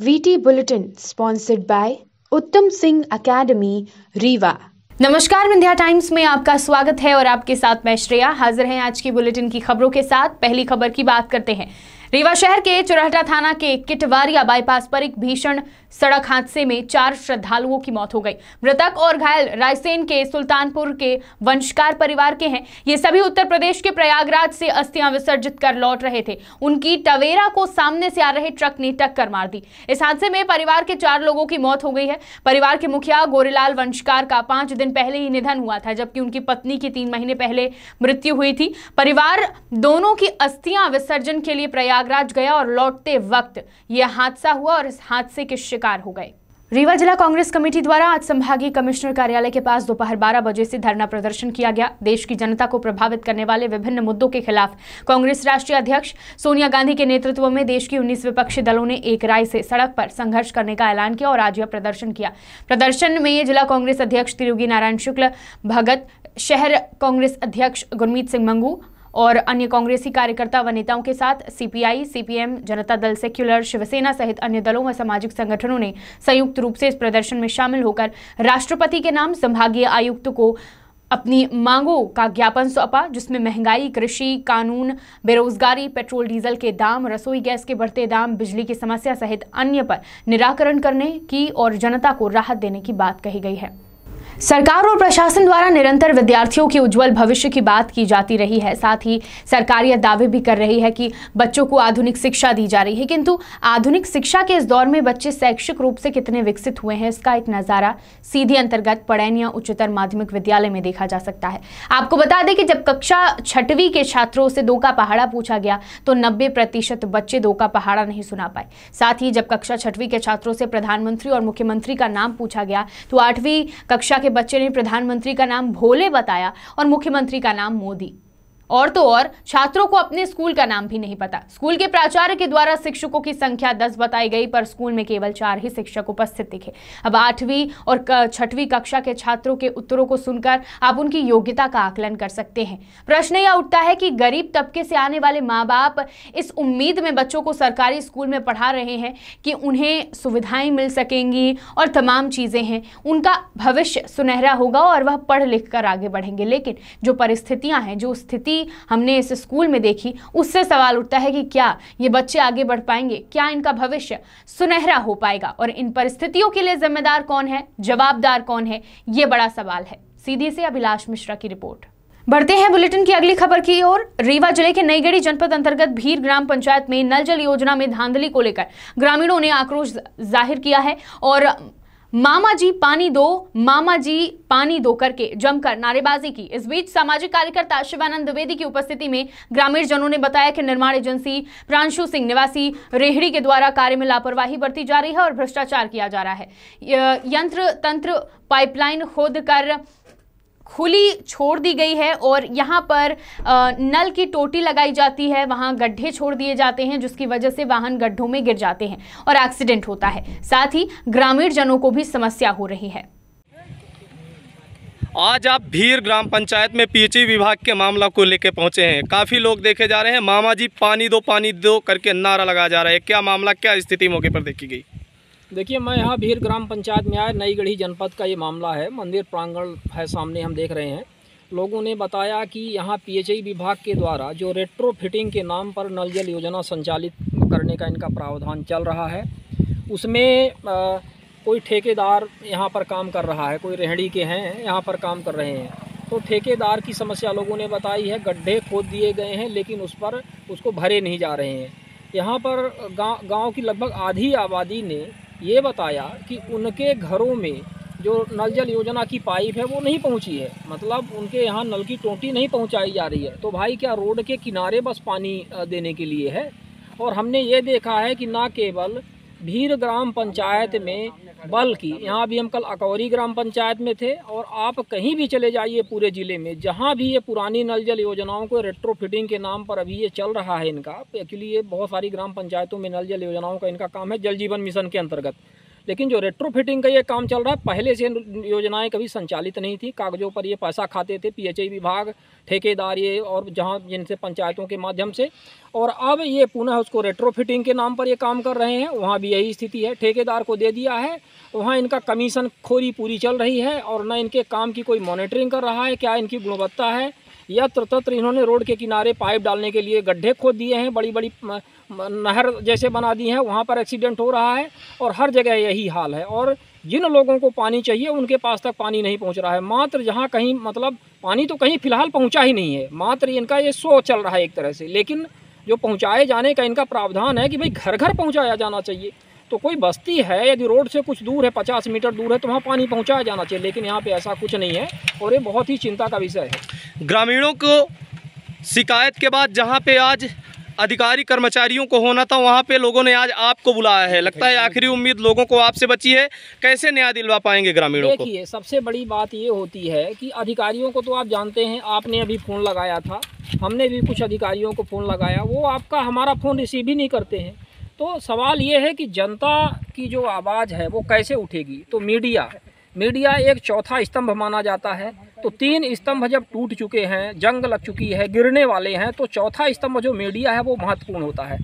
VT bulletin sponsored by उत्तम Singh academy Rewa. नमस्कार, Vindhya times में आपका स्वागत है और आपके साथ मैं श्रेया हाजिर हैं आज की बुलेटिन की खबरों के साथ। पहली खबर की बात करते हैं। रीवा शहर के चुरहटा थाना के किटवारिया बाईपास पर एक भीषण सड़क हादसे में 4 श्रद्धालुओं की मौत हो गई। मृतक और घायल रायसेन के सुल्तानपुर के वंशकार परिवार के हैं। ये सभी उत्तर प्रदेश के प्रयागराज से अस्थियां विसर्जित कर लौट रहे थे। उनकी टवेरा को सामने से आ रहे ट्रक ने टक्कर मार दी। इस हादसे में परिवार के 4 लोगों की मौत हो गई है। परिवार के मुखिया गोरेलाल वंशकार का 5 दिन पहले ही निधन हुआ था, जबकि उनकी पत्नी की 3 महीने पहले मृत्यु हुई थी। परिवार दोनों की अस्थियां विसर्जन के लिए प्रयागराज गया और लौटते वक्त यह हादसा हुआ और इस हादसे के शिकार हो गए। रीवा जिला कांग्रेस कमेटी द्वारा आज संभागीय कमिश्नर कार्यालय के पास दोपहर 12 बजे से धरना प्रदर्शन किया गया। देश की जनता को प्रभावित करने वाले विभिन्न मुद्दों के खिलाफ कांग्रेस राष्ट्रीय अध्यक्ष सोनिया गांधी के नेतृत्व में देश की 19 विपक्षी दलों ने एक राय से सड़क पर संघर्ष करने का ऐलान किया और आज यह प्रदर्शन किया। प्रदर्शन में जिला कांग्रेस अध्यक्ष तिरुगी नारायण शुक्ल भगत, शहर कांग्रेस अध्यक्ष गुरमीत सिंह मंगू और अन्य कांग्रेसी कार्यकर्ता व नेताओं के साथ CPI, CPM, Janata Dal secular, Shiv Sena सहित अन्य दलों व सामाजिक संगठनों ने संयुक्त रूप से इस प्रदर्शन में शामिल होकर राष्ट्रपति के नाम संभागीय आयुक्त को अपनी मांगों का ज्ञापन सौंपा, जिसमें महंगाई, कृषि कानून, बेरोजगारी, पेट्रोल डीजल के दाम, रसोई गैस के बढ़ते दाम, बिजली की समस्या सहित अन्य पर निराकरण करने की और जनता को राहत देने की बात कही गई है। सरकार और प्रशासन द्वारा निरंतर विद्यार्थियों के उज्जवल भविष्य की बात की जाती रही है। साथ ही सरकार यह दावे भी कर रही है कि बच्चों को आधुनिक शिक्षा दी जा रही है, किंतु आधुनिक शिक्षा के इस दौर में बच्चे शैक्षिक रूप से कितने विकसित हुए हैं, इसका एक नज़ारा सीधी अंतर्गत पड़ैनिया उच्चतर माध्यमिक विद्यालय में देखा जा सकता है। आपको बता दें कि जब कक्षा 6वीं के छात्रों से 2 का पहाड़ा पूछा गया तो 90% बच्चे 2 का पहाड़ा नहीं सुना पाए। साथ ही जब कक्षा 6वीं के छात्रों से प्रधानमंत्री और मुख्यमंत्री का नाम पूछा गया तो 8वीं कक्षा बच्चे ने प्रधानमंत्री का नाम भोले बताया और मुख्यमंत्री का नाम मोदी। और तो और छात्रों को अपने स्कूल का नाम भी नहीं पता। स्कूल के प्राचार्य के द्वारा शिक्षकों की संख्या 10 बताई गई, पर स्कूल में केवल 4 ही शिक्षक उपस्थित दिखे। अब 8वीं और 6वीं कक्षा के छात्रों के उत्तरों को सुनकर आप उनकी योग्यता का आकलन कर सकते हैं। प्रश्न यह उठता है कि गरीब तबके से आने वाले माँ बाप इस उम्मीद में बच्चों को सरकारी स्कूल में पढ़ा रहे हैं कि उन्हें सुविधाएं मिल सकेंगी और तमाम चीजें हैं, उनका भविष्य सुनहरा होगा और वह पढ़ लिख कर आगे बढ़ेंगे। लेकिन जो परिस्थितियां हैं, जो स्थिति हमने इस स्कूल में देखी, उससे सवाल उठता है कि क्या ये बच्चे आगे बढ़ पाएंगे, क्या इनका भविष्य सुनहरा हो पाएगा और इन परिस्थितियों के लिए जिम्मेदार कौन है, जवाबदार कौन है, ये बड़ा सवाल है। सीधी से अभिलाष मिश्रा की रिपोर्ट। बढ़ते हैं बुलेटिन की अगली खबर की ओर। रीवा जिले के नईगढ़ी जनपद अंतर्गत भीर ग्राम पंचायत में नल जल योजना में धांधली को लेकर ग्रामीणों ने आक्रोश जाहिर किया है और मामा जी पानी दो, मामा जी पानी दो करके जमकर नारेबाजी की। इस बीच सामाजिक कार्यकर्ता शिवानंद द्विवेदी की उपस्थिति में ग्रामीण जनों ने बताया कि निर्माण एजेंसी प्रांशु सिंह निवासी रेहड़ी के द्वारा कार्य में लापरवाही बरती जा रही है और भ्रष्टाचार किया जा रहा है। यंत्र तंत्र पाइपलाइन खोद कर खुली छोड़ दी गई है और यहाँ पर नल की टोटी लगाई जाती है, वहाँ गड्ढे छोड़ दिए जाते हैं, जिसकी वजह से वाहन गड्ढों में गिर जाते हैं और एक्सीडेंट होता है। साथ ही ग्रामीण जनों को भी समस्या हो रही है। आज आप भीर ग्राम पंचायत में PHE विभाग के मामला को लेकर पहुंचे हैं। काफ़ी लोग देखे जा रहे हैं, मामा जी पानी दो करके नारा लगाया जा रहा है। क्या मामला, क्या स्थिति मौके पर देखी गई? देखिए, मैं यहाँ भीर ग्राम पंचायत में आया, नईगढ़ी जनपद का ये मामला है। मंदिर प्रांगण है सामने, हम देख रहे हैं। लोगों ने बताया कि यहाँ PHE विभाग के द्वारा जो रेट्रो फिटिंग के नाम पर नल जल योजना संचालित करने का इनका प्रावधान चल रहा है, उसमें कोई ठेकेदार यहाँ पर काम कर रहा है, कोई रेहड़ी के हैं यहाँ पर काम कर रहे हैं। तो ठेकेदार की समस्या लोगों ने बताई है, गड्ढे खोद दिए गए हैं लेकिन उसको भरे नहीं जा रहे हैं। यहाँ पर गाँव की लगभग आधी आबादी ने ये बताया कि उनके घरों में जो नल जल योजना की पाइप है वो नहीं पहुंची है, मतलब उनके यहाँ नल की टोटी नहीं पहुंचाई जा रही है। तो भाई, क्या रोड के किनारे बस पानी देने के लिए है? और हमने ये देखा है कि ना केवल भीर ग्राम पंचायत में, बल्कि यहाँ भी हम कल अकौरी ग्राम पंचायत में थे और आप कहीं भी चले जाइए पूरे ज़िले में, जहाँ भी ये पुरानी नल जल योजनाओं को रेट्रो फिटिंग के नाम पर अभी ये चल रहा है इनका। एक्चुअली ये बहुत सारी ग्राम पंचायतों में नल जल योजनाओं का इनका काम है, जल जीवन मिशन के अंतर्गत। लेकिन जो रेट्रोफिटिंग का ये काम चल रहा है, पहले से योजनाएं कभी संचालित नहीं थी, कागज़ों पर ये पैसा खाते थे पीएचई विभाग, ठेकेदार ये, और जहां जिनसे पंचायतों के माध्यम से, और अब ये पुनः उसको रेट्रोफिटिंग के नाम पर ये काम कर रहे हैं। वहाँ भी यही स्थिति है, ठेकेदार को दे दिया है, वहाँ इनका कमीशन खोरी पूरी चल रही है और न इनके काम की कोई मॉनिटरिंग कर रहा है, क्या इनकी गुणवत्ता है। यत्र तत्र इन्होंने रोड के किनारे पाइप डालने के लिए गड्ढे खोद दिए हैं, बड़ी बड़ी नहर जैसे बना दी हैं, वहाँ पर एक्सीडेंट हो रहा है और हर जगह यही हाल है। और जिन लोगों को पानी चाहिए उनके पास तक पानी नहीं पहुँच रहा है। मात्र जहाँ कहीं मतलब पानी तो कहीं फ़िलहाल पहुँचा ही नहीं है, मात्र इनका ये शो चल रहा है एक तरह से, लेकिन जो पहुँचाए जाने का इनका प्रावधान है कि भाई घर घर पहुँचाया जाना चाहिए। तो कोई बस्ती है, यदि रोड से कुछ दूर है, 50 मीटर दूर है, तो वहाँ पानी पहुँचाया जाना चाहिए, लेकिन यहाँ पे ऐसा कुछ नहीं है और ये बहुत ही चिंता का विषय है। ग्रामीणों को शिकायत के बाद जहाँ पे आज अधिकारी कर्मचारियों को होना था, वहाँ पे लोगों ने आज आपको बुलाया है। लगता है आखिरी उम्मीद लोगों को आपसे बची है। कैसे न्याय दिलवा पाएंगे ग्रामीणों को? देखिए, सबसे बड़ी बात ये होती है कि अधिकारियों को तो आप जानते हैं, आपने अभी फ़ोन लगाया था, हमने भी कुछ अधिकारियों को फ़ोन लगाया, वो आपका हमारा फ़ोन रिसीव ही नहीं करते हैं। तो सवाल ये है कि जनता की जो आवाज़ है वो कैसे उठेगी। तो मीडिया एक चौथा स्तंभ माना जाता है। तो 3 स्तंभ जब टूट चुके हैं, जंग लग चुकी है, गिरने वाले हैं, तो चौथा स्तंभ जो मीडिया है वो महत्वपूर्ण होता है।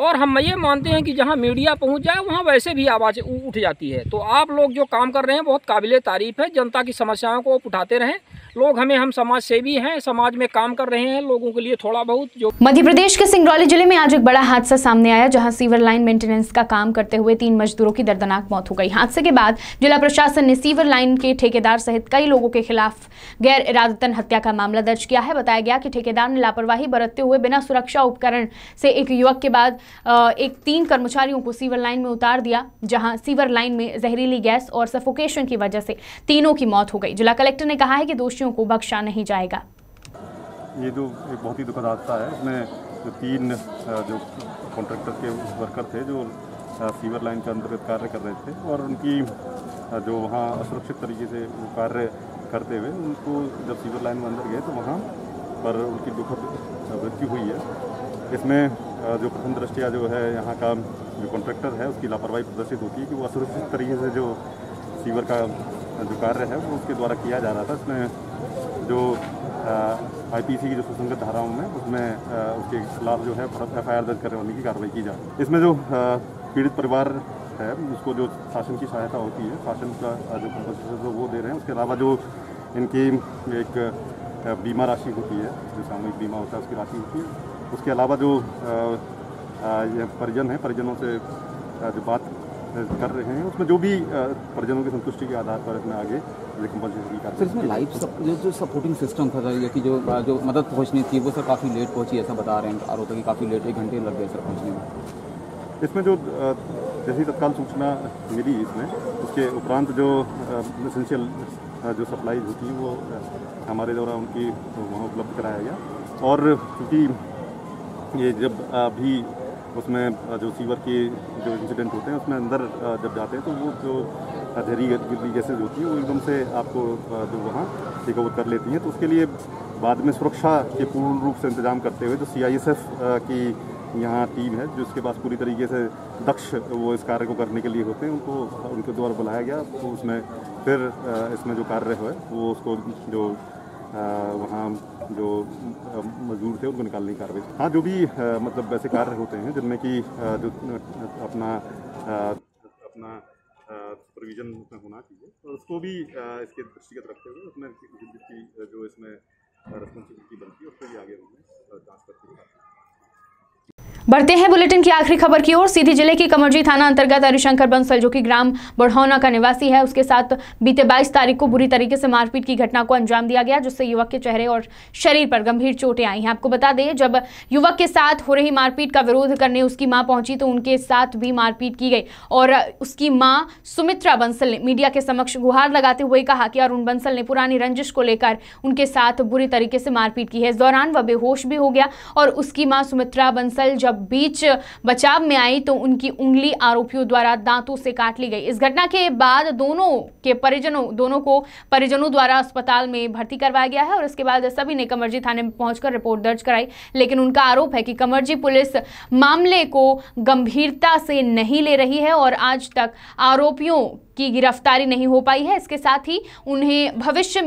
और हम ये मानते हैं कि जहां मीडिया पहुंच जाए वहां वैसे भी आवाज़ उठ जाती है। तो आप लोग जो काम कर रहे हैं बहुत काबिले तारीफ़ है, जनता की समस्याओं को उठाते रहें। लोग हम समाज सेवी हैं, समाज में काम कर रहे हैं, लोगों के लिए थोड़ा बहुत जो। मध्य प्रदेश के सिंगरौली जिले में आज एक बड़ा हादसा सामने आया, जहां सीवर लाइन मेंटेनेंस का काम करते हुए 3 मजदूरों की दर्दनाक मौत हो गई। हादसे के बाद जिला प्रशासन ने सीवर लाइन के ठेकेदार सहित कई लोगों के खिलाफ गैर इरादतन हत्या का मामला दर्ज किया है। बताया गया कि ठेकेदार ने लापरवाही बरतते हुए बिना सुरक्षा उपकरण से एक युवक के बाद 3 कर्मचारियों को सीवर लाइन में उतार दिया, जहां सीवर लाइन में जहरीली गैस और सफोकेशन की वजह से तीनों की मौत हो गई। जिला कलेक्टर ने कहा है कि दोषियों को बख्शा नहीं जाएगा। ये जो एक बहुत ही दुखद हादसा है, इसमें जो 3 जो कॉन्ट्रैक्टर के वर्कर थे जो सीवर लाइन के अंतर्गत कार्य कर रहे थे, और उनकी जो वहाँ असुरक्षित तरीके से वो कार्य करते हुए उनको जब सीवर लाइन में अंदर गए तो वहाँ पर उनकी दुखद मृत्यु हुई है। इसमें जो प्रथम दृष्टया जो है यहाँ का जो कॉन्ट्रैक्टर है उसकी लापरवाही प्रदर्शित होती है कि वो असुरक्षित तरीके से जो सीवर का जो कार्य है वो उसके द्वारा किया जा रहा था। इसमें जो आईपीसी की जो सुसंगत धाराओं में उसमें उसके खिलाफ जो है FIR दर्ज करने की कार्रवाई की जाए। इसमें जो पीड़ित परिवार है उसको जो शासन की सहायता होती है, शासन का जो कंपनसेशन वो दे रहे हैं। उसके अलावा जो इनकी एक बीमा राशि होती है, जो सामूहिक बीमा होता है उसकी राशि होती है। उसके अलावा जो ये परिजन हैं, परिजनों से जो बात कर रहे हैं उसमें जो भी परिजनों की संतुष्टि के आधार पर इसमें आगे कंपनसेशन की कार्रवाई। इसमें लाइफ जो सपोर्टिंग सिस्टम था सर, कि जो मदद पहुंचनी थी वो सर काफ़ी लेट पहुंची, ऐसा बता रहे हैं आरोप कि काफ़ी लेट, 1 घंटे लग गए सर पहुंचने में। इसमें जो जैसी तत्काल सूचना मिली, इसमें उसके उपरांत जो एसेंशियल जो सप्लाई होती है वो हमारे द्वारा उनकी वहाँ उपलब्ध कराया गया। और क्योंकि ये जब भी उसमें जो सीवर के जो इंसिडेंट होते हैं उसमें अंदर जब जाते हैं तो वो जो जहरीली गैसेज होती है वो एकदम से आपको जो वहाँ टेक ओवर कर लेती हैं। तो उसके लिए बाद में सुरक्षा के पूर्ण रूप से इंतजाम करते हुए जो CISF की यहाँ टीम है, जो इसके पास पूरी तरीके से दक्ष वो इस कार्य को करने के लिए होते हैं, उनको उनके द्वारा बुलाया गया। तो उसमें फिर इसमें जो कार्य है वो उसको जो वहाँ जो मजदूर थे उनको निकालने की कार्रवाई। हाँ, जो भी मतलब ऐसे कार्य होते हैं जिनमें कि जो अपना सुपरविजन उसमें होना चाहिए, तो उसको भी इसके दृष्टिगत रखते हुए उसमें जो इसमें रिस्पॉन्सिबिलिटी बनती है उस पर भी आगे हमने जाँच करते हैं। बढ़ते हैं बुलेटिन की आखिरी खबर की ओर। सीधी जिले की कमरजी थाना अंतर्गत हरिशंकर बंसल, जो कि ग्राम बढ़ौना का निवासी है, उसके साथ बीते 22 तारीख को बुरी तरीके से मारपीट की घटना को अंजाम दिया गया, जिससे युवक के चेहरे और शरीर पर गंभीर चोटें आई हैं। आपको बता दें, जब युवक के साथ हो रही मारपीट का विरोध करने उसकी मां पहुंची तो उनके साथ भी मारपीट की गई और उसकी मां सुमित्रा बंसल ने मीडिया के समक्ष गुहार लगाते हुए कहा कि अरुण बंसल ने पुरानी रंजिश को लेकर उनके साथ बुरी तरीके से मारपीट की है। इस दौरान वह बेहोश भी हो गया और उसकी मां सुमित्रा बंसल जब जब बीच बचाव में आई तो उनकी उंगली आरोपियों द्वारा दांतों से काट ली गई। इस घटना के बाद दोनों को परिजनों द्वारा अस्पताल में भर्ती करवाया गया है और इसके बाद सभी ने कमरजी थाने में पहुंचकर रिपोर्ट दर्ज कराई। लेकिन उनका आरोप है कि कमरजी पुलिस मामले को गंभीरता से नहीं ले रही है और आज तक आरोपियों की गिरफ्तारी नहीं हो पाई है। इसके साथ ही उन्हें भविष्य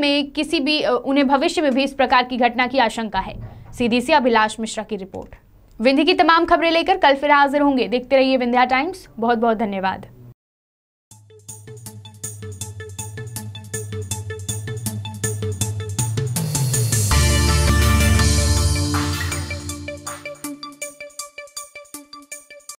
में भी इस प्रकार की घटना की आशंका है। सीधी से अभिलाष मिश्रा की रिपोर्ट। विंध्य की तमाम खबरें लेकर कल फिर हाजिर होंगे। देखते रहिए विंध्या टाइम्स। बहुत बहुत धन्यवाद।